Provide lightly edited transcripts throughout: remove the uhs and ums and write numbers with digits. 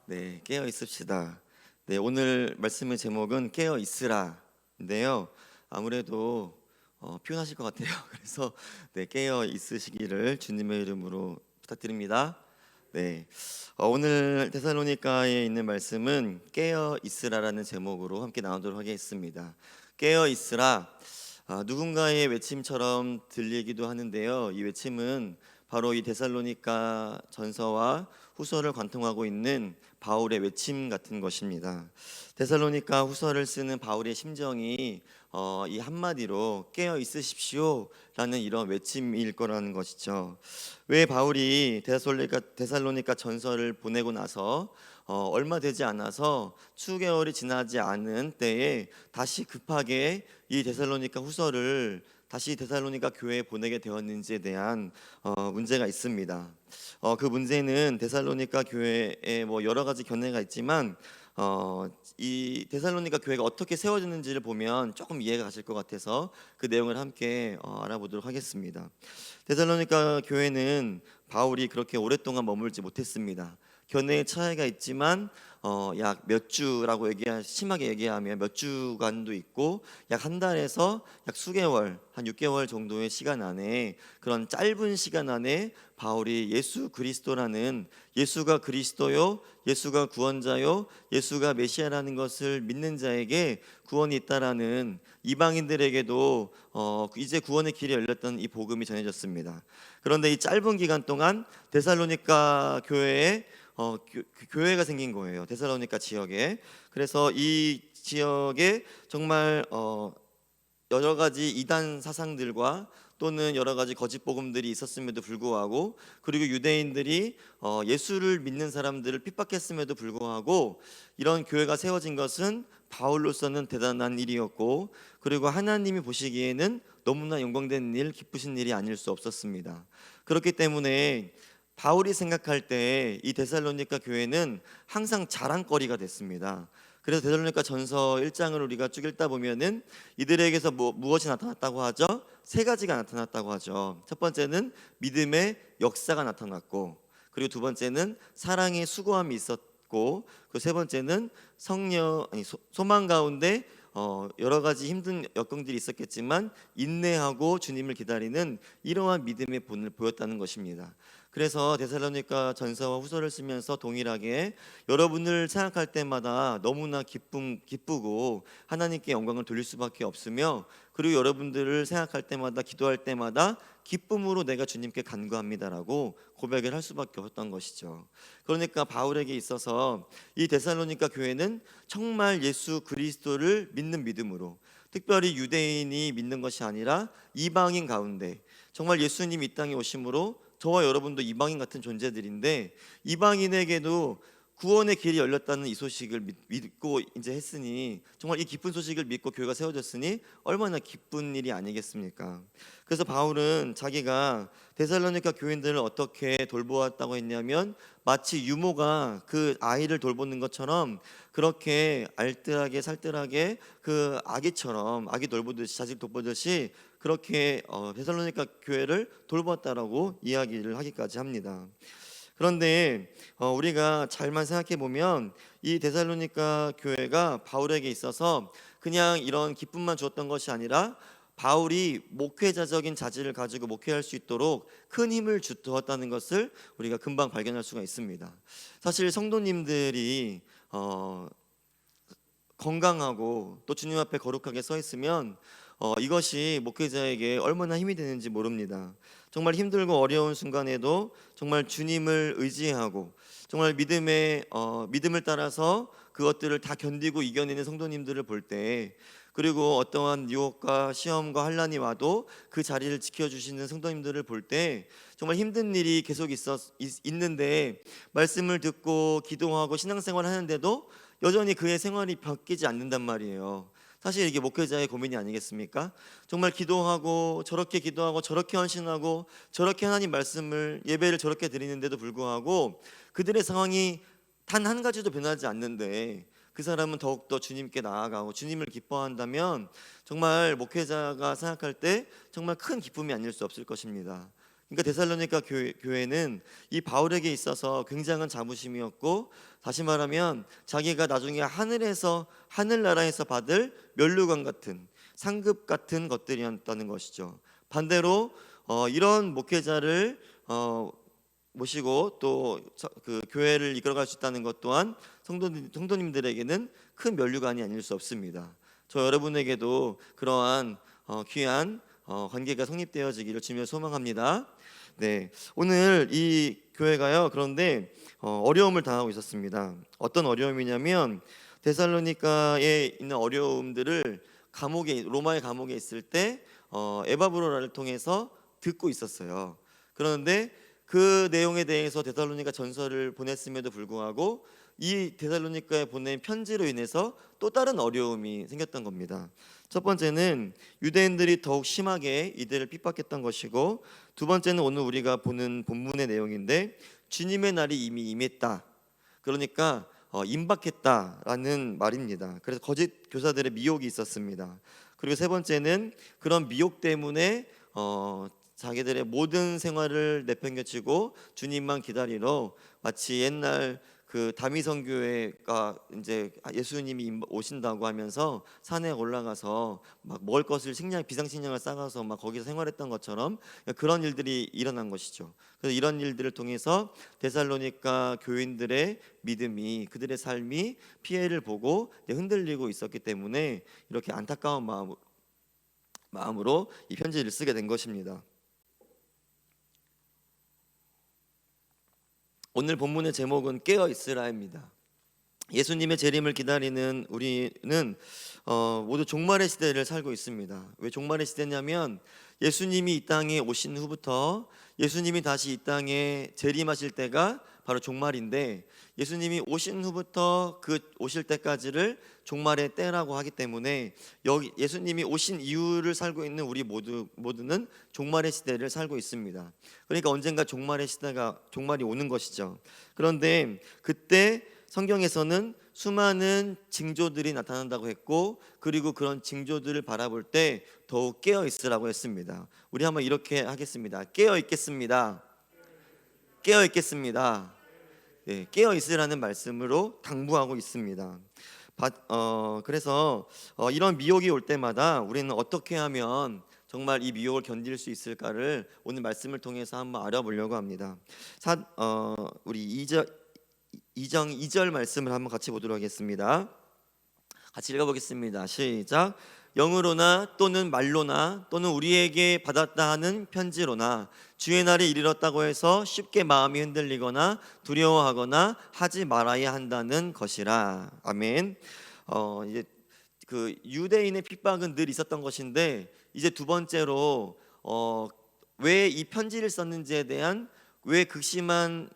네, 깨어 있읍시다. 네, 오늘 말씀의 제목은 깨어 있으라인데요. 아무래도 피곤하실 것 같아요. 그래서 네, 깨어 있으시기를 주님의 이름으로 부탁드립니다. 네, 오늘 데살로니가에 있는 말씀은 깨어 있으라라는 제목으로 함께 나누도록 하겠습니다. 깨어 있으라. 누군가의 외침처럼 들리기도 하는데요. 이 외침은 바로 이 데살로니가 전서와 후서를 관통하고 있는 바울의 외침 같은 것입니다. 데살로니가 후서를 쓰는 바울의 심정이 이 한마디로 깨어 있으십시오라는 이런 외침일 거라는 것이죠. 왜 바울이 데살로니가 전서를 보내고 나서 얼마 되지 않아서 수개월이 지나지 않은 때에 다시 급하게 이 데살로니가 후서를 다시 데살로니가 교회에 보내게 되었는지에 대한 문제가 있습니다. 그 문제는 데살로니가 교회에 뭐 여러 가지 견해가 있지만 이 데살로니가 교회가 어떻게 세워졌는지를 보면 조금 이해가 가실 것 같아서 그 내용을 함께 알아보도록 하겠습니다. 데살로니가 교회는 바울이 그렇게 오랫동안 머물지 못했습니다. 견해의 차이가 있지만 약 몇 주라고 심하게 얘기하면 몇 주간도 있고 약 한 달에서 약 수개월, 한 6개월 정도의 시간 안에, 그런 짧은 시간 안에 바울이 예수 그리스도라는, 예수가 그리스도요, 예수가 구원자요, 예수가 메시아라는 것을 믿는 자에게 구원이 있다라는, 이방인들에게도 이제 구원의 길이 열렸던 이 복음이 전해졌습니다. 그런데 이 짧은 기간 동안 데살로니가 교회에 교회가 생긴 거예요. 데살로니가 지역에. 그래서 이 지역에 정말 여러 가지 이단 사상들과 또는 여러 가지 거짓 복음들이 있었음에도 불구하고, 그리고 유대인들이 예수를 믿는 사람들을 핍박했음에도 불구하고 이런 교회가 세워진 것은 바울로서는 대단한 일이었고, 그리고 하나님이 보시기에는 너무나 영광된 일, 기쁘신 일이 아닐 수 없었습니다. 그렇기 때문에 바울이 생각할 때 이 데살로니가 교회는 항상 자랑거리가 됐습니다. 그래서 데살로니가 전서 1장을 우리가 쭉 읽다 보면은 이들에게서 무엇이 나타났다고 하죠? 세 가지가 나타났다고 하죠. 첫 번째는 믿음의 역사가 나타났고, 그리고 두 번째는 사랑의 수고함이 있었고, 그 세 번째는 소망 가운데 여러 가지 힘든 여건들이 있었겠지만 인내하고 주님을 기다리는 이러한 믿음의 본을 보였다는 것입니다. 그래서 데살로니가 전서와 후서를 쓰면서 동일하게 여러분을 생각할 때마다 너무나 기쁘고 하나님께 영광을 돌릴 수밖에 없으며, 그리고 여러분들을 생각할 때마다, 기도할 때마다 기쁨으로 내가 주님께 간구합니다라고 고백을 할 수밖에 없었던 것이죠. 그러니까 바울에게 있어서 이 데살로니가 교회는 정말 예수 그리스도를 믿는 믿음으로, 특별히 유대인이 믿는 것이 아니라 이방인 가운데 정말 예수님이 이 땅에 오심으로 저와 여러분도 이방인 같은 존재들인데, 이방인에게도 구원의 길이 열렸다는 이 소식을 믿고 이제 했으니, 정말 이 기쁜 소식을 믿고 교회가 세워졌으니 얼마나 기쁜 일이 아니겠습니까? 그래서 바울은 자기가 데살로니가 교인들을 어떻게 돌보았다고 했냐면, 마치 유모가 그 아이를 돌보는 것처럼 그렇게 알뜰하게 살뜰하게 그 아기처럼, 아기 돌보듯이, 자식 돌보듯이 그렇게 데살로니가 교회를 돌보았다라고 이야기를 하기까지 합니다. 그런데 우리가 잘만 생각해 보면 이 데살로니가 교회가 바울에게 있어서 그냥 이런 기쁨만 주었던 것이 아니라 바울이 목회자적인 자질을 가지고 목회할 수 있도록 큰 힘을 주었다는 것을 우리가 금방 발견할 수가 있습니다. 사실 성도님들이 건강하고 또 주님 앞에 거룩하게 서 있으면 이것이 목회자에게 얼마나 힘이 되는지 모릅니다. 정말 힘들고 어려운 순간에도 정말 주님을 의지하고 정말 믿음을 따라서 그것들을 다 견디고 이겨내는 성도님들을 볼 때, 그리고 어떠한 유혹과 시험과 환난이 와도 그 자리를 지켜주시는 성도님들을 볼 때 정말 힘든 일이 계속 있는데 말씀을 듣고 기도하고 신앙생활을 하는데도 여전히 그의 생활이 바뀌지 않는단 말이에요. 사실 이게 목회자의 고민이 아니겠습니까? 정말 기도하고 저렇게 헌신하고 저렇게 하나님 말씀을, 예배를 저렇게 드리는데도 불구하고 그들의 상황이 단 한 가지도 변하지 않는데 그 사람은 더욱더 주님께 나아가고 주님을 기뻐한다면 정말 목회자가 생각할 때 정말 큰 기쁨이 아닐 수 없을 것입니다. 그러니까 데살로니가 교회는 이 바울에게 있어서 굉장한 자부심이었고, 다시 말하면 자기가 나중에 하늘에서 하늘나라에서 받을 면류관 같은 상급 같은 것들이었다는 것이죠. 반대로 이런 목회자를 모시고 또 그 교회를 이끌어갈 수 있다는 것 또한 성도님들에게는 큰 면류관이 아닐 수 없습니다. 저 여러분에게도 그러한 귀한 관계가 성립되어지기를 주님을 소망합니다. 네, 오늘 이 교회가요. 그런데 어려움을 당하고 있었습니다. 어떤 어려움이냐면 데살로니가에 있는 어려움들을 로마의 감옥에 있을 때 에바브로라를 통해서 듣고 있었어요. 그런데 그 내용에 대해서 데살로니가 전서를 보냈음에도 불구하고 이 데살로니가에 보낸 편지로 인해서 또 다른 어려움이 생겼던 겁니다. 첫 번째는 유대인들이 더욱 심하게 이들을 핍박했던 것이고, 두 번째는 오늘 우리가 보는 본문의 내용인데 주님의 날이 이미 임했다. 그러니까 임박했다라는 말입니다. 그래서 거짓 교사들의 미혹이 있었습니다. 그리고 세 번째는 그런 미혹 때문에 자기들의 모든 생활을 내팽개치고 주님만 기다리러 마치 옛날 그 다미성 교회가 이제 예수님이 오신다고 하면서 산에 올라가서 막 먹을 것을 비상식량을 싸가서 막 거기서 생활했던 것처럼 그런 일들이 일어난 것이죠. 그래서 이런 일들을 통해서 데살로니가 교인들의 믿음이, 그들의 삶이 피해를 보고 흔들리고 있었기 때문에 이렇게 안타까운 마음으로 이 편지를 쓰게 된 것입니다. 오늘 본문의 제목은 깨어 있으라입니다. 예수님의 재림을 기다리는 우리는 모두 종말의 시대를 살고 있습니다. 왜 종말의 시대냐면 예수님이 이 땅에 오신 후부터 예수님이 다시 이 땅에 재림하실 때가 바로 종말인데, 예수님이 오신 후부터 그 오실 때까지를 종말의 때라고 하기 때문에 여기 예수님이 오신 이후를 살고 있는 우리 모두는 종말의 시대를 살고 있습니다. 그러니까 언젠가 종말이 오는 것이죠. 그런데 그때 성경에서는 수많은 징조들이 나타난다고 했고, 그리고 그런 징조들을 바라볼 때 더욱 깨어 있으라고 했습니다. 우리 한번 이렇게 하겠습니다. 깨어 있겠습니다. 깨어 있겠습니다. 네, 깨어 있으라는 말씀으로 당부하고 있습니다. 그래서 이런 미혹이 올 때마다 우리는 어떻게 하면 정말 이 미혹을 견딜 수 있을까를 오늘 말씀을 통해서 한번 알아보려고 합니다. 우리 2장 2절 말씀을 한번 같이 보도록 하겠습니다. 같이 읽어보겠습니다. 시작. 영으로나 또는 말로나 또는 우리에게 받았다 하는 편지로나 주의 날이 이르렀다고 해서 쉽게 마음이 흔들리거나 두려워하거나 하지 말아야 한다는 것이라. 아멘. 이제 그 유대인의 핍박은 늘 있었던 것인데, 이제 두 번째로 왜 이 편지를 썼는지에 대한, 왜 극심한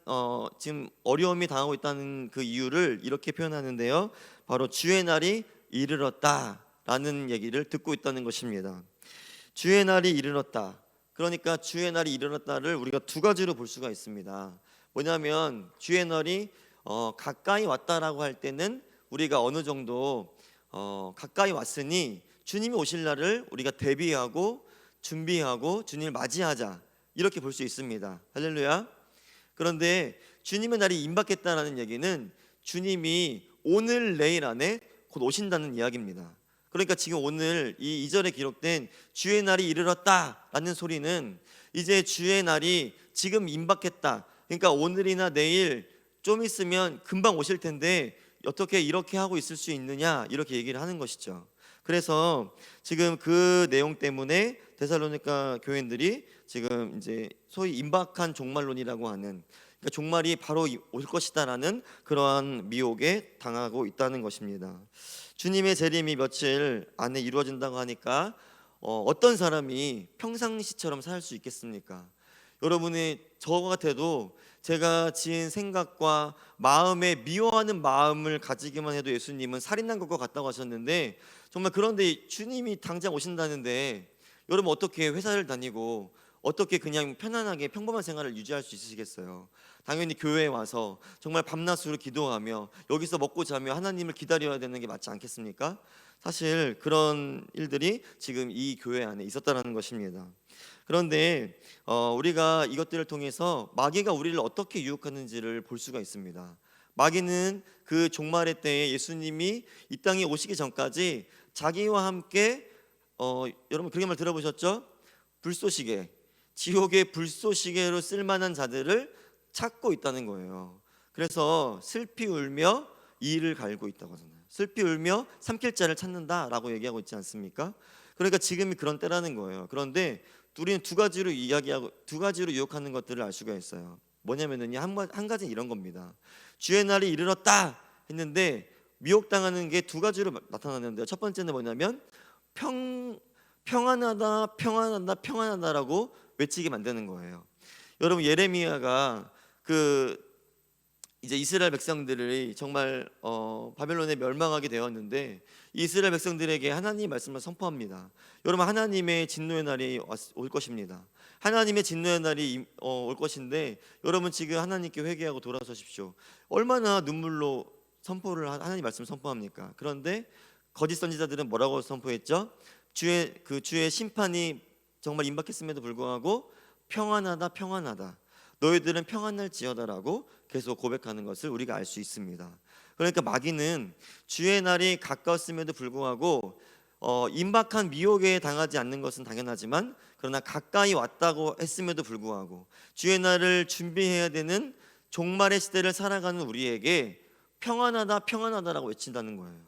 지금 어려움이 당하고 있다는 그 이유를 이렇게 표현하는데요. 바로 주의 날이 이르렀다라는 얘기를 듣고 있다는 것입니다. 주의 날이 이르렀다. 그러니까 주의 날이 이르렀다를 우리가 두 가지로 볼 수가 있습니다. 뭐냐면 주의 날이 가까이 왔다라고 할 때는 우리가 어느 정도 가까이 왔으니 주님이 오실 날을 우리가 대비하고 준비하고 주님을 맞이하자, 이렇게 볼 수 있습니다. 할렐루야. 그런데 주님의 날이 임박했다라는 얘기는 주님이 오늘 내일 안에 곧 오신다는 이야기입니다. 그러니까 지금 오늘 이 2절에 기록된 주의 날이 이르렀다라는 소리는 이제 주의 날이 지금 임박했다. 그러니까 오늘이나 내일 좀 있으면 금방 오실 텐데 어떻게 이렇게 하고 있을 수 있느냐, 이렇게 얘기를 하는 것이죠. 그래서 지금 그 내용 때문에 데살로니가 교인들이 지금 이제 소위 임박한 종말론이라고 하는, 그러니까 종말이 바로 올 것이다라는 그러한 미혹에 당하고 있다는 것입니다. 주님의 재림이 며칠 안에 이루어진다고 하니까 어떤 사람이 평상시처럼 살 수 있겠습니까? 여러분이 저 같아도 제가 지은 생각과 마음에 미워하는 마음을 가지기만 해도 예수님은 살인난 것과 같다고 하셨는데, 정말 그런데 주님이 당장 오신다는데 여러분 어떻게 회사를 다니고 어떻게 그냥 편안하게 평범한 생활을 유지할 수 있으시겠어요? 당연히 교회에 와서 정말 밤낮으로 기도하며 여기서 먹고 자며 하나님을 기다려야 되는 게 맞지 않겠습니까? 사실 그런 일들이 지금 이 교회 안에 있었다라는 것입니다. 그런데 우리가 이것들을 통해서 마귀가 우리를 어떻게 유혹하는지를 볼 수가 있습니다. 마귀는 그 종말의 때에 예수님이 이 땅에 오시기 전까지 자기와 함께 여러분 그런 말 들어보셨죠? 불쏘시개, 지옥의 불쏘시개로 쓸만한 자들을 찾고 있다는 거예요. 그래서 슬피 울며 이를 갈고 있다고 하잖아요. 슬피 울며 삼킬 자를 찾는다라고 얘기하고 있지 않습니까? 그러니까 지금이 그런 때라는 거예요. 그런데 우리는 두 가지로 이야기하고 두 가지로 유혹하는 것들을 알 수가 있어요. 뭐냐면은 한 가지는 이런 겁니다. 주의 날이 이르렀다 했는데 미혹당하는 게 두 가지로 나타나는데요. 첫 번째는 뭐냐면 평안하다 평안하다 평안하다라고 외치게 만드는 거예요. 여러분 예레미야가 이제 이스라엘 백성들이 정말 바벨론에 멸망하게 되었는데 이스라엘 백성들에게 하나님 말씀을 선포합니다. 여러분 하나님의 진노의 날이 올 것입니다. 하나님의 진노의 날이 올 것인데 여러분 지금 하나님께 회개하고 돌아서십시오. 얼마나 눈물로 하나님 말씀 선포합니까? 그런데 거짓 선지자들은 뭐라고 선포했죠? 주의 심판이 정말 임박했음에도 불구하고 평안하다 평안하다 너희들은 평안할지어다라고 계속 고백하는 것을 우리가 알 수 있습니다. 그러니까 마귀는 주의 날이 가까웠음에도 불구하고 임박한 미혹에 당하지 않는 것은 당연하지만 그러나 가까이 왔다고 했음에도 불구하고 주의 날을 준비해야 되는 종말의 시대를 살아가는 우리에게 평안하다 평안하다라고 외친다는 거예요.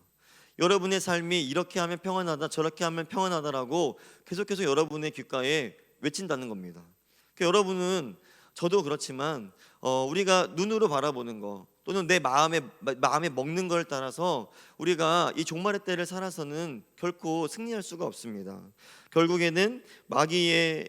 여러분의 삶이 이렇게 하면 평안하다 저렇게 하면 평안하다라고 계속해서 여러분의 귓가에 외친다는 겁니다. 그러니까 여러분은 저도 그렇지만 우리가 눈으로 바라보는 거 또는 내 마음에 먹는 걸 따라서 우리가 이 종말의 때를 살아서는 결코 승리할 수가 없습니다. 결국에는 마귀의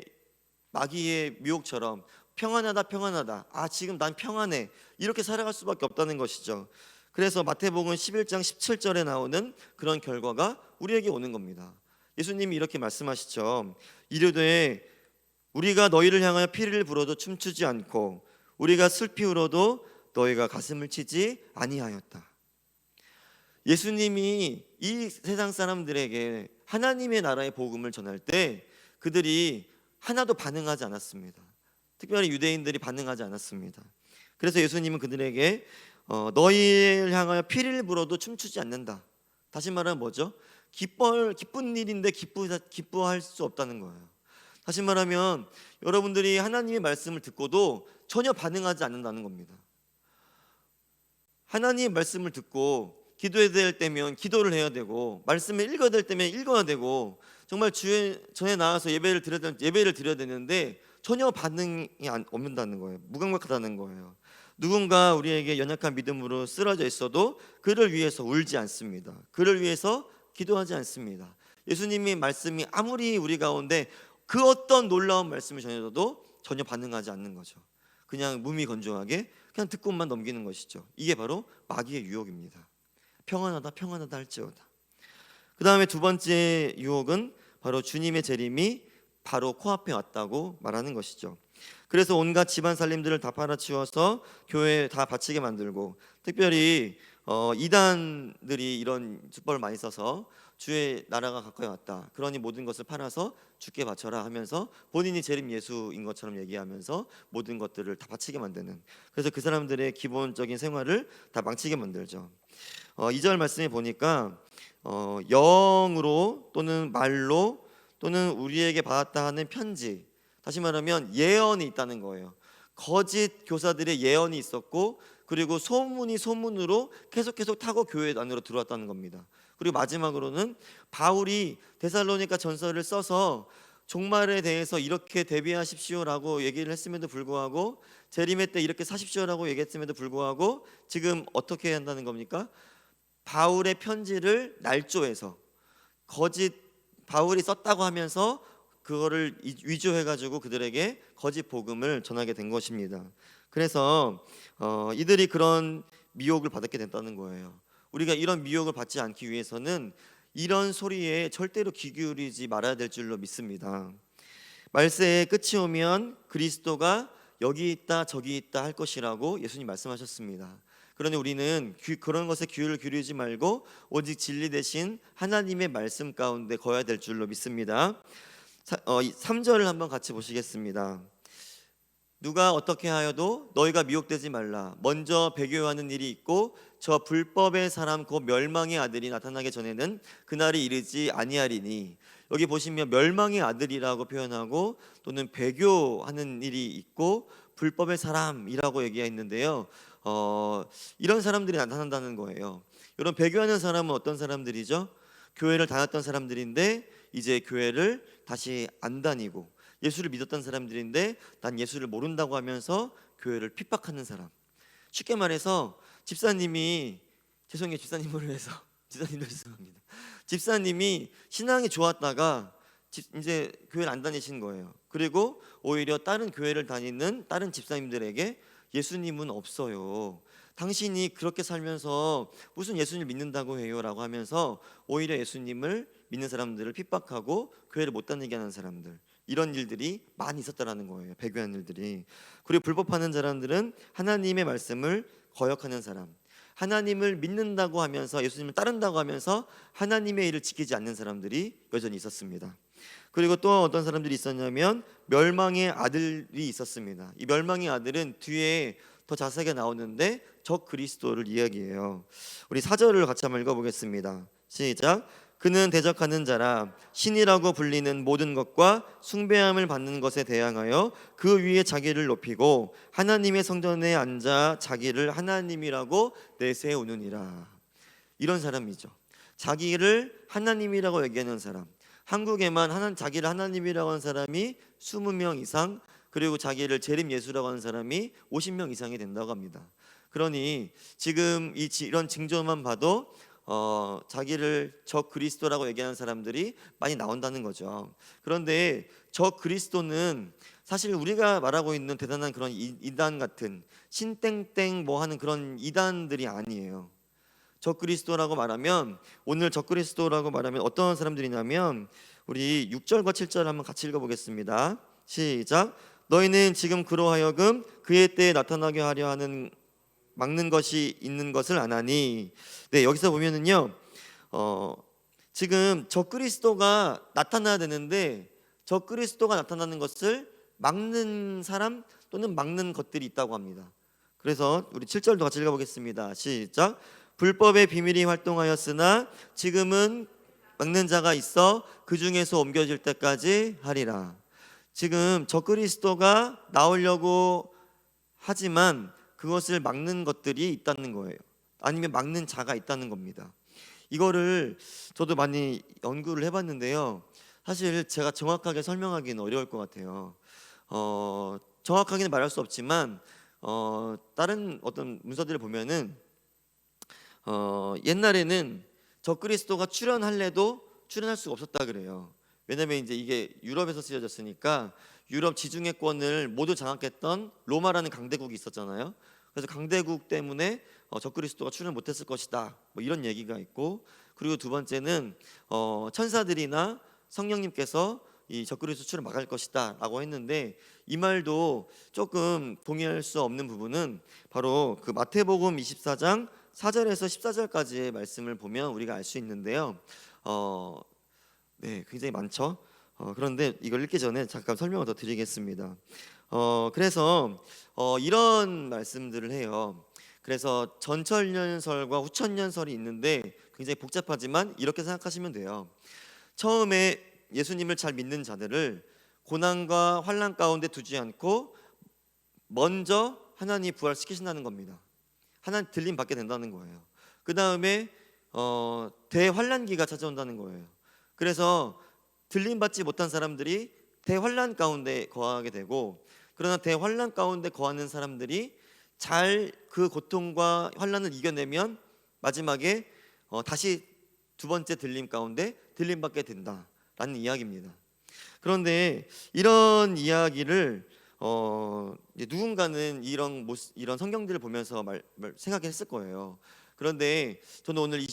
미혹처럼 평안하다 평안하다 지금 난 평안해 이렇게 살아갈 수밖에 없다는 것이죠. 그래서 마태복음 11장 17절에 나오는 그런 결과가 우리에게 오는 겁니다. 예수님이 이렇게 말씀하시죠. 이르되 우리가 너희를 향하여 피를 불어도 춤추지 않고 우리가 슬피 울어도 너희가 가슴을 치지 아니하였다. 예수님이 이 세상 사람들에게 하나님의 나라의 복음을 전할 때 그들이 하나도 반응하지 않았습니다. 특별히 유대인들이 반응하지 않았습니다. 그래서 예수님은 그들에게 너희를 향하여 피를 불어도 춤추지 않는다. 다시 말하면 뭐죠? 기쁜 일인데 기뻐할 수 없다는 거예요. 다시 말하면 여러분들이 하나님의 말씀을 듣고도 전혀 반응하지 않는다는 겁니다. 하나님의 말씀을 듣고 기도해야 될 때면 기도를 해야 되고 말씀을 읽어야 될 때면 읽어야 되고 정말 전에 나와서 예배를 드려야 되는데 전혀 반응이 없는다는 거예요. 무감각하다는 거예요. 누군가 우리에게 연약한 믿음으로 쓰러져 있어도 그를 위해서 울지 않습니다. 그를 위해서 기도하지 않습니다. 예수님의 말씀이 아무리 우리 가운데 그 어떤 놀라운 말씀을 전해줘도 전혀 반응하지 않는 거죠. 그냥 무미건조하게 그냥 듣고만 넘기는 것이죠. 이게 바로 마귀의 유혹입니다. 평안하다 평안하다 할지어다. 그 다음에 두 번째 유혹은 바로 주님의 재림이 바로 코앞에 왔다고 말하는 것이죠. 그래서 온갖 집안 살림들을 다 팔아치워서 교회에 다 바치게 만들고 특별히 이단들이 이런 수법을 많이 써서 주의 나라가 가까이 왔다. 그러니 모든 것을 팔아서 주께 바쳐라 하면서 본인이 재림 예수인 것처럼 얘기하면서 모든 것들을 다 바치게 만드는. 그래서 그 사람들의 기본적인 생활을 다 망치게 만들죠. 2절 말씀에 보니까 영으로 또는 말로 또는 우리에게 받았다 하는 편지, 다시 말하면 예언이 있다는 거예요. 거짓 교사들의 예언이 있었고 그리고 소문이 소문으로 계속 타고 교회 안으로 들어왔다는 겁니다. 그리고 마지막으로는 바울이 데살로니가 전서를 써서 종말에 대해서 이렇게 대비하십시오라고 얘기를 했음에도 불구하고 재림의 때 이렇게 사십시오라고 얘기했음에도 불구하고 지금 어떻게 해야 한다는 겁니까? 바울의 편지를 날조해서 거짓 바울이 썼다고 하면서 그거를 위조해가지고 그들에게 거짓 복음을 전하게 된 것입니다. 그래서 이들이 그런 미혹을 받게 됐다는 거예요. 우리가 이런 미혹을 받지 않기 위해서는 이런 소리에 절대로 귀 기울이지 말아야 될 줄로 믿습니다. 말세의 끝이 오면 그리스도가 여기 있다 저기 있다 할 것이라고 예수님 말씀하셨습니다. 그러니 우리는 그런 것에 귀를 기울이지 말고 오직 진리 대신 하나님의 말씀 가운데 거해야 될 줄로 믿습니다. 이 3절을 한번 같이 보시겠습니다. 누가 어떻게 하여도 너희가 미혹되지 말라. 먼저 배교하는 일이 있고 저 불법의 사람 곧 멸망의 아들이 나타나기 전에는 그날이 이르지 아니하리니. 여기 보시면 멸망의 아들이라고 표현하고 또는 배교하는 일이 있고 불법의 사람이라고 얘기했는데요. 이런 사람들이 나타난다는 거예요. 이런 배교하는 사람은 어떤 사람들이죠? 교회를 다녔던 사람들인데 이제 교회를 다시 안 다니고 예수를 믿었던 사람들인데 난 예수를 모른다고 하면서 교회를 핍박하는 사람. 쉽게 말해서 집사님이 죄송해요. 집사님으로 해서 집사님도 죄송합니다. 집사님이 신앙이 좋았다가 이제 교회를 안 다니신 거예요. 그리고 오히려 다른 교회를 다니는 다른 집사님들에게 예수님은 없어요. 당신이 그렇게 살면서 무슨 예수님을 믿는다고 해요? 라고 하면서 오히려 예수님을 믿는 사람들을 핍박하고 교회를 못 다니게 하는 사람들, 이런 일들이 많이 있었다라는 거예요. 배교하는 일들이. 그리고 불법하는 사람들은 하나님의 말씀을 거역하는 사람, 하나님을 믿는다고 하면서 예수님을 따른다고 하면서 하나님의 일을 지키지 않는 사람들이 여전히 있었습니다. 그리고 또 어떤 사람들이 있었냐면 멸망의 아들이 있었습니다. 이 멸망의 아들은 뒤에 더 자세하게 나오는데 적 그리스도를 이야기해요. 우리 4절을 같이 한번 읽어보겠습니다. 시작. 그는 대적하는 자라 신이라고 불리는 모든 것과 숭배함을 받는 것에 대항하여 그 위에 자기를 높이고 하나님의 성전에 앉아 자기를 하나님이라고 내세우느니라. 이런 사람이죠. 자기를 하나님이라고 얘기하는 사람. 한국에만 자기를 하나님이라고 하는 사람이 20명 이상, 그리고 자기를 재림 예수라고 하는 사람이 50명 이상이 된다고 합니다. 그러니 지금 이런 징조만 봐도 자기를 적 그리스도라고 얘기하는 사람들이 많이 나온다는 거죠. 그런데 적 그리스도는 사실 우리가 말하고 있는 대단한 그런 이단 같은 신땡땡 뭐 하는 그런 이단들이 아니에요. 적 그리스도라고 말하면, 오늘 적 그리스도라고 말하면 어떤 사람들이냐면 우리 6절과 7절 한번 같이 읽어보겠습니다. 시작. 너희는 지금 그로 하여금 그의 때에 나타나게 하려 하는 막는 것이 있는 것을 안 하니. 네, 여기서 보면은요, 지금 적그리스도가 나타나야 되는데 적그리스도가 나타나는 것을 막는 사람 또는 막는 것들이 있다고 합니다. 그래서 우리 7절도 같이 읽어보겠습니다. 시작. 불법의 비밀이 활동하였으나 지금은 막는 자가 있어 그 중에서 옮겨질 때까지 하리라. 지금 적그리스도가 나오려고 하지만 그것을 막는 것들이 있다는 거예요. 아니면 막는 자가 있다는 겁니다. 이거를 저도 많이 연구를 해봤는데요. 사실 제가 정확하게 설명하기는 어려울 것 같아요. 정확하게는 말할 수 없지만 다른 어떤 문서들을 보면은 옛날에는 적그리스도가 출현할래도 출현할 수가 없었다 그래요. 왜냐면 이제 이게 유럽에서 쓰여졌으니까 유럽 지중해권을 모두 장악했던 로마라는 강대국이 있었잖아요. 그래서 강대국 때문에 적그리스도가 출현 못했을 것이다, 뭐 이런 얘기가 있고, 그리고 두 번째는 천사들이나 성령님께서 이 적그리스도 출현 막을 것이다 라고 했는데, 이 말도 조금 동의할 수 없는 부분은 바로 그 마태복음 24장 4절에서 14절까지의 말씀을 보면 우리가 알 수 있는데요. 네, 굉장히 많죠. 그런데 이걸 읽기 전에 잠깐 설명을 더 드리겠습니다. 그래서 이런 말씀들을 해요. 그래서 전천년설과 후천년설이 있는데 굉장히 복잡하지만 이렇게 생각하시면 돼요. 처음에 예수님을 잘 믿는 자들을 고난과 환난 가운데 두지 않고 먼저 하나님이 부활시키신다는 겁니다. 하나님 들림 받게 된다는 거예요. 그 다음에 대환난기가 찾아온다는 거예요. 그래서 들림 받지 못한 사람들이 대환난 가운데 거하게 되고, 그러나 대환난 가운데 거하는 사람들이 잘 그 고통과 환난을 이겨내면 마지막에 다시 두 번째 들림 가운데 들림 받게 된다라는 이야기입니다. 그런데 이런 이야기를 누군가는 이런 성경들을 보면서 생각했을 거예요. 그런데 저는 오늘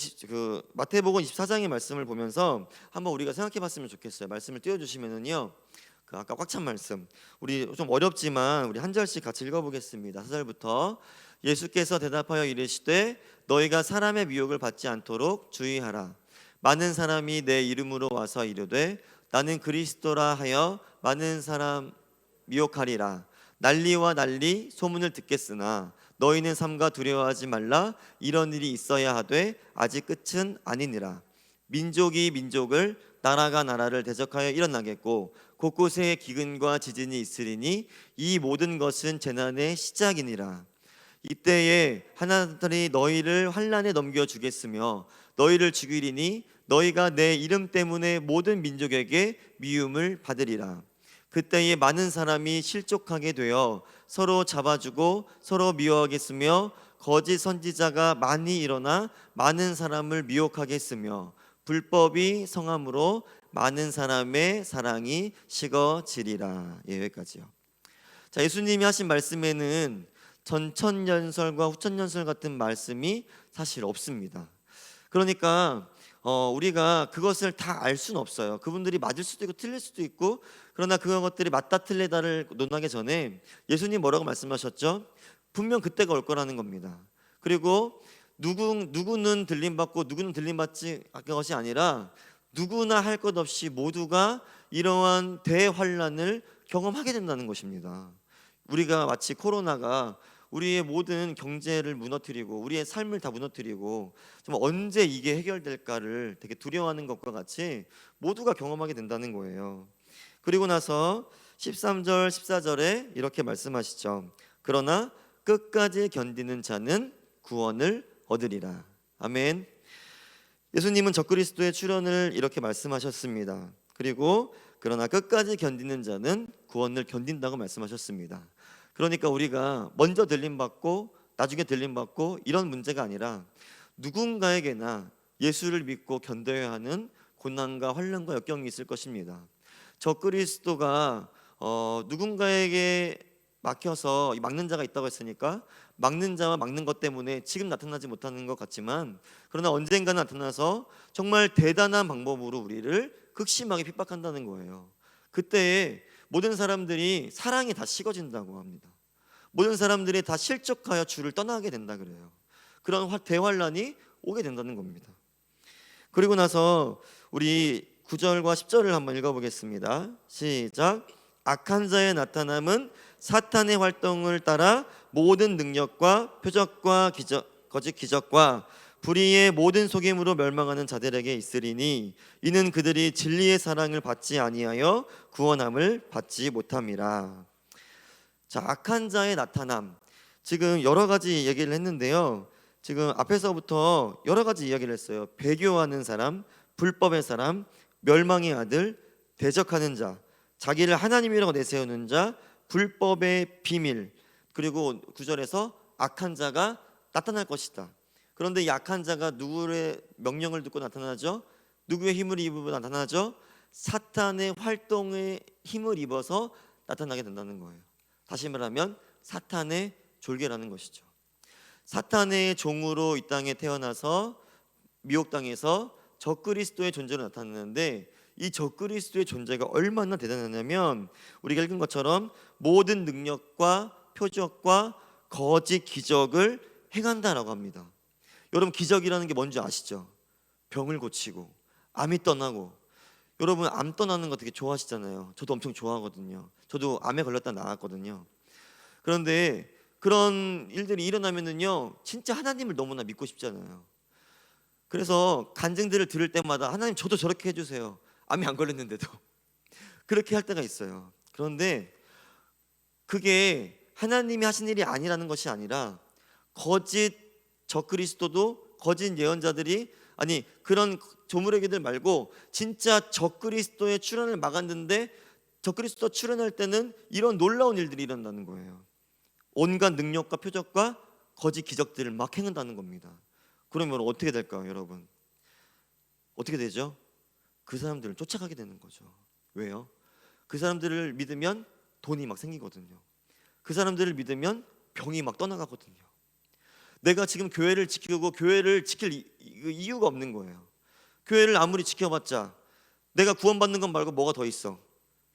마태복음 24장의 말씀을 보면서 한번 우리가 생각해봤으면 좋겠어요. 말씀을 띄워주시면은요, 그 아까 꽉 찬 말씀, 우리 좀 어렵지만 우리 한 절씩 같이 읽어보겠습니다. 4절부터. 예수께서 대답하여 이르시되 너희가 사람의 미혹을 받지 않도록 주의하라. 많은 사람이 내 이름으로 와서 이르되 나는 그리스도라 하여 많은 사람 미혹하리라. 난리와 난리 소문을 듣겠으나 너희는 삼가 두려워하지 말라. 이런 일이 있어야 하되 아직 끝은 아니니라. 민족이 민족을, 나라가 나라를 대적하여 일어나겠고 곳곳에 기근과 지진이 있으리니 이 모든 것은 재난의 시작이니라. 이때에 하나님이 너희를 환난에 넘겨 주겠으며 너희를 죽이리니 너희가 내 이름 때문에 모든 민족에게 미움을 받으리라. 그때에 많은 사람이 실족하게 되어 서로 잡아주고 서로 미워하겠으며 거짓 선지자가 많이 일어나 많은 사람을 미혹하겠으며 불법이 성함으로 많은 사람의 사랑이 식어지리라. 예, 여기까지요. 자, 예수님이 하신 말씀에는 전천년설과 후천년설 같은 말씀이 사실 없습니다. 그러니까 우리가 그것을 다 알 수는 없어요. 그분들이 맞을 수도 있고 틀릴 수도 있고, 그러나 그런 것들이 맞다 틀리다를 논하기 전에 예수님 뭐라고 말씀하셨죠? 분명 그때가 올 거라는 겁니다. 그리고 누구는 들림받고 누구는 들림받지 것이 아니라 누구나 할 것 없이 모두가 이러한 대환란을 경험하게 된다는 것입니다. 우리가 마치 코로나가 우리의 모든 경제를 무너뜨리고 우리의 삶을 다 무너뜨리고 정말 언제 이게 해결될까를 되게 두려워하는 것과 같이 모두가 경험하게 된다는 거예요. 그리고 나서 13절 14절에 이렇게 말씀하시죠. 그러나 끝까지 견디는 자는 구원을 얻으리라. 아멘. 예수님은 적그리스도의 출현을 이렇게 말씀하셨습니다. 그리고 그러나 끝까지 견디는 자는 구원을 견딘다고 말씀하셨습니다. 그러니까 우리가 먼저 들림받고 나중에 들림받고 이런 문제가 아니라 누군가에게나 예수를 믿고 견뎌야 하는 고난과 환난과 역경이 있을 것입니다. 적그리스도가 누군가에게 막혀서 막는 자가 있다고 했으니까 막는 자와 막는 것 때문에 지금 나타나지 못하는 것 같지만, 그러나 언젠가는 나타나서 정말 대단한 방법으로 우리를 극심하게 핍박한다는 거예요. 그때에 모든 사람들이 사랑이 다 식어진다고 합니다. 모든 사람들이 다 실족하여 주를 떠나게 된다 그래요. 그런 대환란이 오게 된다는 겁니다. 그리고 나서 우리 9절과 10절을 한번 읽어보겠습니다. 시작. 악한 자의 나타남은 사탄의 활동을 따라 모든 능력과 표적과 거짓 기적과 불의의 모든 속임으로 멸망하는 자들에게 있으리니 이는 그들이 진리의 사랑을 받지 아니하여 구원함을 받지 못함이라. 자, 악한 자의 나타남, 지금 여러 가지 얘기를 했는데요. 지금 앞에서부터 여러 가지 이야기를 했어요. 배교하는 사람, 불법의 사람, 멸망의 아들, 대적하는 자, 자기를 하나님이라고 내세우는 자, 불법의 비밀, 그리고 9절에서 악한 자가 나타날 것이다. 그런데 이 악한 자가 누구의 명령을 듣고 나타나죠? 누구의 힘을 입으며 나타나죠? 사탄의 활동에 힘을 입어서 나타나게 된다는 거예요. 다시 말하면 사탄의 졸개라는 것이죠. 사탄의 종으로 이 땅에 태어나서 미혹당해서 적그리스도의 존재로 나타나는데, 이 적그리스도의 존재가 얼마나 대단하냐면 우리가 읽은 것처럼 모든 능력과 표적과 거짓 기적을 행한다라고 합니다. 여러분, 기적이라는 게 뭔지 아시죠? 병을 고치고 암이 떠나고. 여러분, 암 떠나는 거 되게 좋아하시잖아요. 저도 엄청 좋아하거든요. 저도 암에 걸렸다 나았거든요. 그런데 그런 일들이 일어나면은요, 진짜 하나님을 너무나 믿고 싶잖아요. 그래서 간증들을 들을 때마다 하나님, 저도 저렇게 해주세요. 암이 안 걸렸는데도 그렇게 할 때가 있어요. 그런데 그게 하나님이 하신 일이 아니라는 것이 아니라 거짓 적그리스도도, 거짓 예언자들이, 아니 그런 조무래기들 말고 진짜 적그리스도의 출현을 막았는데, 적그리스도 출현할 때는 이런 놀라운 일들이 일어난다는 거예요. 온갖 능력과 표적과 거짓 기적들을 막 행한다는 겁니다. 그러면 어떻게 될까요, 여러분? 어떻게 되죠? 그 사람들을 쫓아가게 되는 거죠. 왜요? 그 사람들을 믿으면 돈이 막 생기거든요. 그 사람들을 믿으면 병이 막 떠나가거든요. 내가 지금 교회를 지키고 교회를 지킬 이유가 없는 거예요. 교회를 아무리 지켜봤자 내가 구원받는 것 말고 뭐가 더 있어?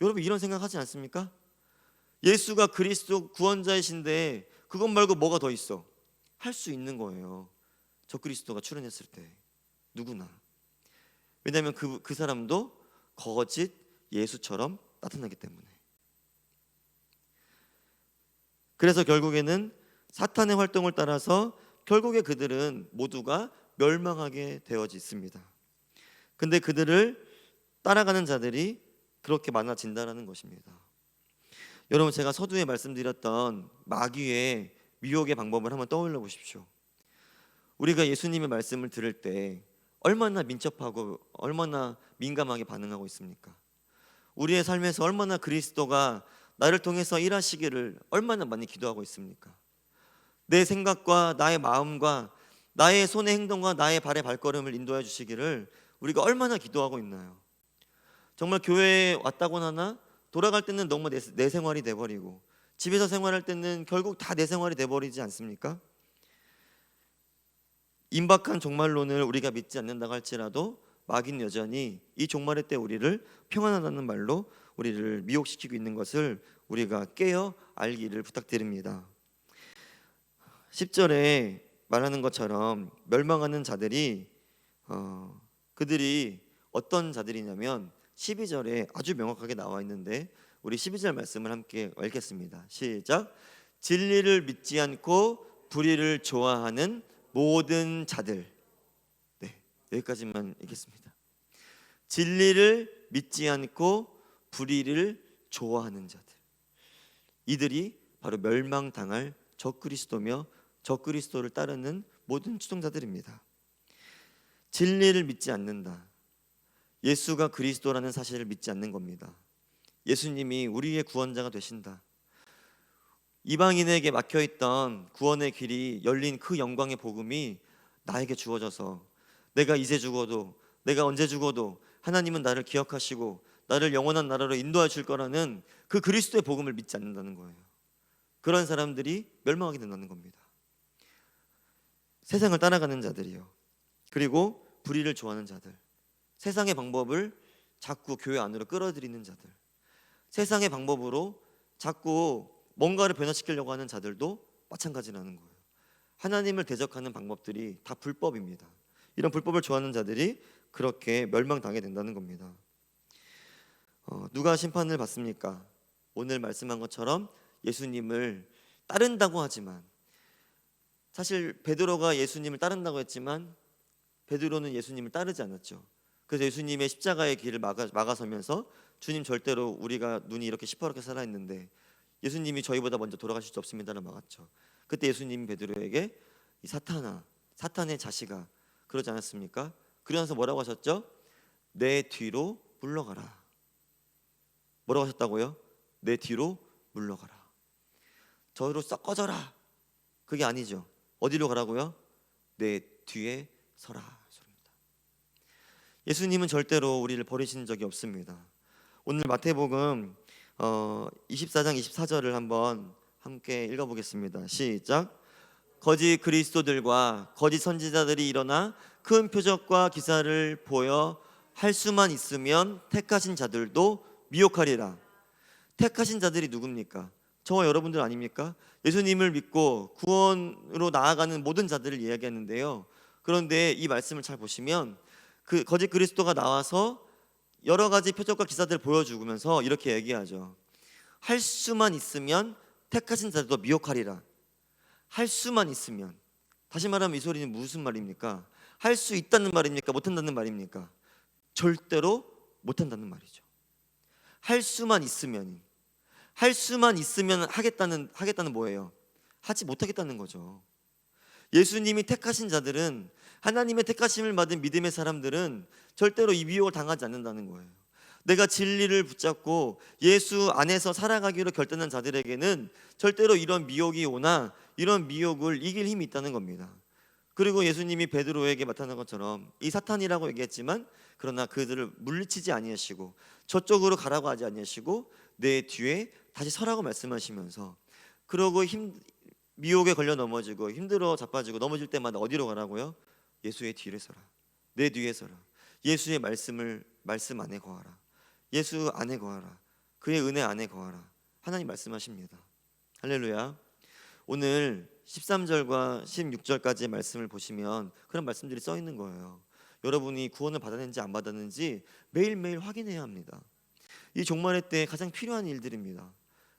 여러분, 이런 생각 하지 않습니까? 예수가 그리스도 구원자이신데 그것 말고 뭐가 더 있어? 할 수 있는 거예요. 적그리스도가 출현했을 때 누구나. 왜냐하면 그 사람도 거짓 예수처럼 나타나기 때문에. 그래서 결국에는 사탄의 활동을 따라서 결국에 그들은 모두가 멸망하게 되어졌습니다. 근데 그들을 따라가는 자들이 그렇게 많아진다라는 것입니다. 여러분, 제가 서두에 말씀드렸던 마귀의 미혹의 방법을 한번 떠올려 보십시오. 우리가 예수님의 말씀을 들을 때 얼마나 민첩하고 얼마나 민감하게 반응하고 있습니까? 우리의 삶에서 얼마나 그리스도가 나를 통해서 일하시기를 얼마나 많이 기도하고 있습니까? 내 생각과 나의 마음과 나의 손의 행동과 나의 발의 발걸음을 인도해 주시기를 우리가 얼마나 기도하고 있나요? 정말 교회에 왔다고 하나 돌아갈 때는 너무 내 생활이 돼버리고 집에서 생활할 때는 결국 다 내 생활이 돼버리지 않습니까? 임박한 종말론을 우리가 믿지 않는다고 할지라도 마귀는 여전히 이 종말의 때 우리를 평안하다는 말로 우리를 미혹시키고 있는 것을 우리가 깨어 알기를 부탁드립니다. 10절에 말하는 것처럼 멸망하는 자들이 그들이 어떤 자들이냐면 12절에 아주 명확하게 나와 있는데 우리 12절 말씀을 함께 읽겠습니다. 시작. 진리를 믿지 않고 불의를 좋아하는 모든 자들. 네, 여기까지만 읽겠습니다. 진리를 믿지 않고 불의를 좋아하는 자들, 이들이 바로 멸망당할 적그리스도며 적그리스도를 따르는 모든 추종자들입니다. 진리를 믿지 않는다. 예수가 그리스도라는 사실을 믿지 않는 겁니다. 예수님이 우리의 구원자가 되신다. 이방인에게 막혀있던 구원의 길이 열린 그 영광의 복음이 나에게 주어져서 내가 이제 죽어도 내가 언제 죽어도 하나님은 나를 기억하시고 나를 영원한 나라로 인도해 줄 거라는 그 그리스도의 복음을 믿지 않는다는 거예요. 그런 사람들이 멸망하게 된다는 겁니다. 세상을 따라가는 자들이요, 그리고 불의를 좋아하는 자들, 세상의 방법을 자꾸 교회 안으로 끌어들이는 자들, 세상의 방법으로 자꾸 뭔가를 변화시키려고 하는 자들도 마찬가지라는 거예요. 하나님을 대적하는 방법들이 다 불법입니다. 이런 불법을 좋아하는 자들이 그렇게 멸망당하게 된다는 겁니다. 누가 심판을 받습니까? 오늘 말씀한 것처럼 예수님을 따른다고 하지만, 사실 베드로가 예수님을 따른다고 했지만 베드로는 예수님을 따르지 않았죠. 그래서 예수님의 십자가의 길을 막아서면서 주님, 절대로 우리가 눈이 이렇게 시퍼렇게 살아있는데 예수님이 저희보다 먼저 돌아가실 수 없습니다를 막았죠. 그때 예수님이 베드로에게 이 사탄의 자식아, 그러지 않았습니까? 그러면서 뭐라고 하셨죠? 내 뒤로 물러가라. 뭐라고 하셨다고요? 내 뒤로 물러가라. 저로 썩 꺼져라. 그게 아니죠. 어디로 가라고요? 내 뒤에 서라 소리입니다. 예수님은 절대로 우리를 버리시는 적이 없습니다. 오늘 마태복음 24장 24절을 한번 함께 읽어보겠습니다. 시작. 거짓 그리스도들과 거짓 선지자들이 일어나 큰 표적과 기사를 보여 할 수만 있으면 택하신 자들도 미혹하리라. 택하신 자들이 누굽니까? 저와 여러분들 아닙니까? 예수님을 믿고 구원으로 나아가는 모든 자들을 이야기하는데요. 그런데 이 말씀을 잘 보시면 그 거짓 그리스도가 나와서 여러 가지 표적과 기사들을 보여주면서 이렇게 얘기하죠. 할 수만 있으면 택하신 자들도 미혹하리라. 할 수만 있으면, 다시 말하면 이 소리는 무슨 말입니까? 할 수 있다는 말입니까? 못한다는 말입니까? 절대로 못한다는 말이죠. 할 수만 있으면 하겠다는 뭐예요? 하지 못하겠다는 거죠. 예수님이 택하신 자들은, 하나님의 택하심을 받은 믿음의 사람들은 절대로 이 미혹을 당하지 않는다는 거예요. 내가 진리를 붙잡고 예수 안에서 살아가기로 결단한 자들에게는 절대로 이런 미혹이 오나 이런 미혹을 이길 힘이 있다는 겁니다. 그리고 예수님이 베드로에게 나타난 것처럼 이 사탄이라고 얘기했지만 그러나 그들을 물리치지 아니하시고 저쪽으로 가라고 하지 아니하시고 내 뒤에 다시 서라고 말씀하시면서, 그러고 미혹에 걸려 넘어지고 힘들어 자빠지고 넘어질 때마다 어디로 가라고요? 예수의 뒤에 서라. 내 뒤에 서라. 예수의 말씀 안에 거하라. 예수 안에 거하라. 그의 은혜 안에 거하라. 하나님 말씀하십니다. 할렐루야. 오늘 13절과 16절까지의 말씀을 보시면 그런 말씀들이 써 있는 거예요. 여러분이 구원을 받았는지 안 받았는지 매일매일 확인해야 합니다. 이 종말의 때 가장 필요한 일들입니다.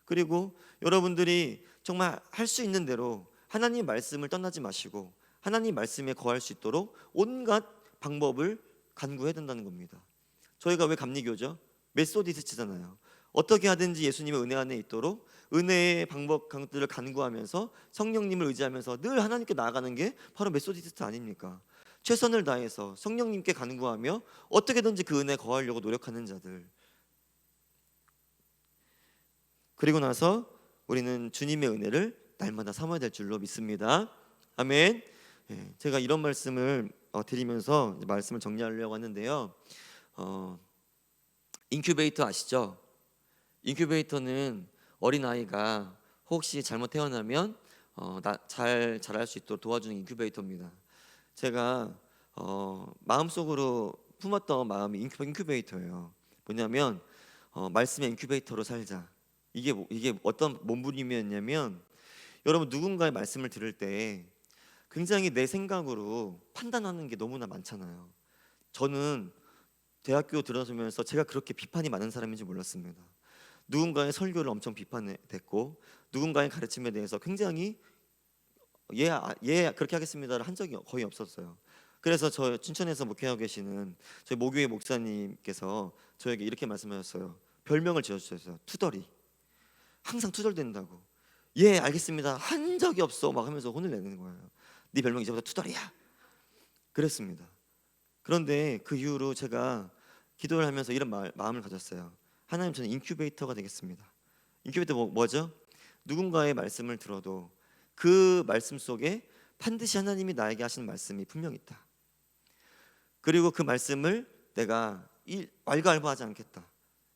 그리고 여러분들이 정말 할 수 있는 대로 하나님 말씀을 떠나지 마시고 하나님 말씀에 거할 수 있도록 온갖 방법을 간구해야 된다는 겁니다. 저희가 왜 감리교죠? 메소디스트잖아요. 어떻게 하든지 예수님의 은혜 안에 있도록 은혜의 방법 강들을 간구하면서 성령님을 의지하면서 늘 하나님께 나아가는 게 바로 메소디스트 아닙니까? 최선을 다해서 성령님께 간구하며 어떻게든지 그 은혜에 거하려고 노력하는 자들. 그리고 나서 우리는 주님의 은혜를 날마다 삼아야 될 줄로 믿습니다. 아멘. 제가 이런 말씀을 드리면서 말씀을 정리하려고 하는데요. 인큐베이터 아시죠? 인큐베이터는 어린아이가 혹시 잘못 태어나면 잘 자랄 수 있도록 도와주는 인큐베이터입니다. 제가 마음속으로 품었던 마음이 인큐베이터예요. 뭐냐면 말씀의 인큐베이터로 살자. 이게 어떤 몸부림이었냐면, 여러분 누군가의 말씀을 들을 때 굉장히 내 생각으로 판단하는 게 너무나 많잖아요. 저는 대학교 들어서면서 제가 그렇게 비판이 많은 사람인지 몰랐습니다. 누군가의 설교를 엄청 비판했고 누군가의 가르침에 대해서 굉장히 예 그렇게 하겠습니다를 한 적이 거의 없었어요. 그래서 저 춘천에서 목회하고 계시는 저희 모교회 목사님께서 저에게 이렇게 말씀하셨어요. 별명을 지어주셨어요. 투덜이. 항상 투덜댄다고. 예 알겠습니다 한 적이 없어 막 하면서 혼을 내는 거예요. 네 별명 이제부터 투덜이야. 그랬습니다. 그런데 그 이후로 제가 기도를 하면서 이런 마음을 가졌어요. 하나님, 저는 인큐베이터가 되겠습니다. 인큐베이터 뭐죠? 누군가의 말씀을 들어도 그 말씀 속에 반드시 하나님이 나에게 하시는 말씀이 분명히 있다. 그리고 그 말씀을 내가 왈가왈부하지 않겠다.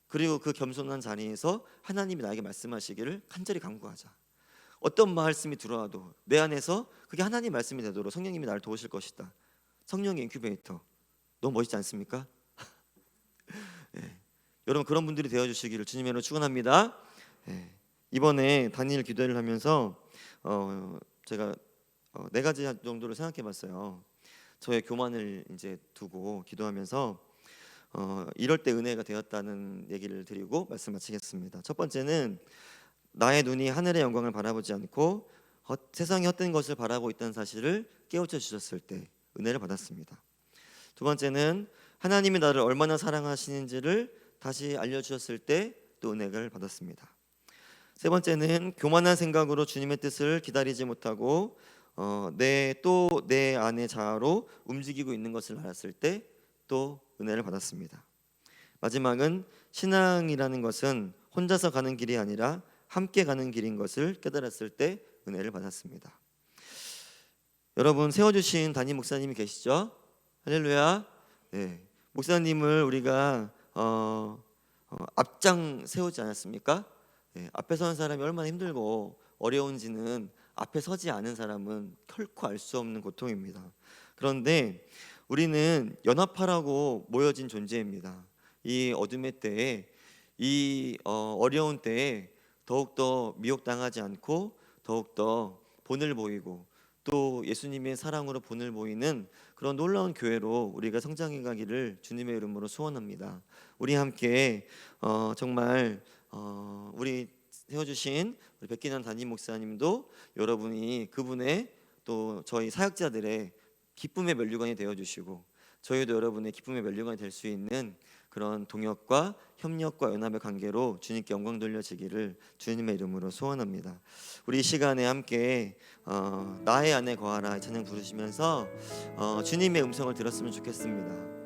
그리고 그 겸손한 자리에서 하나님이 나에게 말씀하시기를 간절히 간구하자. 어떤 말씀이 들어와도 내 안에서 그게 하나님 말씀이 되도록 성령님이 나를 도우실 것이다. 성령의 인큐베이터. 너무 멋있지 않습니까? 네. 여러분 그런 분들이 되어주시기를 주님의 이름으로 축원합니다. 네. 이번에 다니엘 기도회를 하면서 제가 네 가지 정도를 생각해봤어요. 저의 교만을 이제 두고 기도하면서 이럴 때 은혜가 되었다는 얘기를 드리고 말씀 마치겠습니다. 첫 번째는 나의 눈이 하늘의 영광을 바라보지 않고 세상의 헛된 것을 바라고 있다는 사실을 깨우쳐 주셨을 때 은혜를 받았습니다. 두 번째는 하나님이 나를 얼마나 사랑하시는지를 다시 알려주셨을 때 또 은혜를 받았습니다. 세 번째는 교만한 생각으로 주님의 뜻을 기다리지 못하고 내 안의 자아로 움직이고 있는 것을 알았을 때 또 은혜를 받았습니다. 마지막은 신앙이라는 것은 혼자서 가는 길이 아니라 함께 가는 길인 것을 깨달았을 때 은혜를 받았습니다. 여러분 세워주신 담임 목사님이 계시죠? 할렐루야. 네, 목사님을 우리가 앞장 세우지 않았습니까? 네, 앞에 서는 사람이 얼마나 힘들고 어려운지는 앞에 서지 않은 사람은 결코 알 수 없는 고통입니다. 그런데 우리는 연합하라고 모여진 존재입니다. 이 어둠의 때에, 이 어려운 때에 더욱더 미혹당하지 않고 더욱더 본을 보이고 또 예수님의 사랑으로 본을 보이는 그런 놀라운 교회로 우리가 성장해 가기를 주님의 이름으로 소원합니다. 우리 함께 정말 우리 세워주신 우리 백기난 담임 목사님도 여러분이 그분의 또 저희 사역자들의 기쁨의 면류관이 되어주시고 저희도 여러분의 기쁨의 면류관이 될 수 있는 그런 동역과 협력과 연합의 관계로 주님께 영광 돌려지기를 주님의 이름으로 소원합니다. 우리 이 시간에 함께 나의 안에 거하라 찬양 부르시면서 주님의 음성을 들었으면 좋겠습니다.